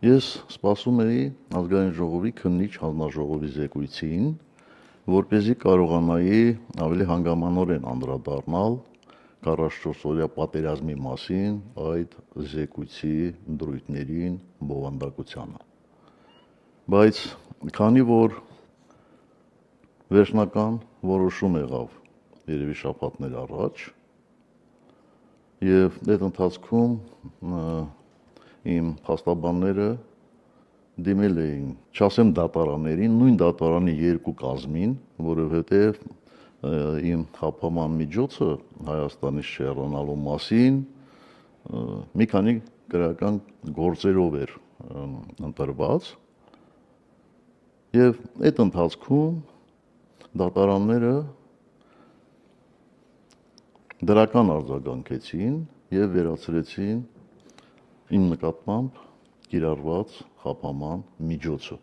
Ես սպասում էի ազգային ժողովի քննիչ հանձնաժողովի զեկույցին, որպեսզի կարողանայի ավելի հանգամանորեն անդրադառնալ 44-օրյա պատերազմի մասին այդ զեկույցի դրույթներին, բովանդակությանը։ Բայց քանի որ վերջնական որոշում եղավ երևի շաբաթներ առաջ, եւ այդ ընթացքում իմ փաստաբանները դիմել էին, չասեմ դատարաններին, նույն դատարանի երկու կազմին, որովհետեւ իմ խափաման միջոցը Հայաստանից շեռանալու մասին մի քանի գրական գործերով էր ընտրված եւ այդ ընթացքում դատարանները դրական արձագանքեցին եւ վերացրեցին իմ նկատմամբ կիրառված խափաման միջոցը։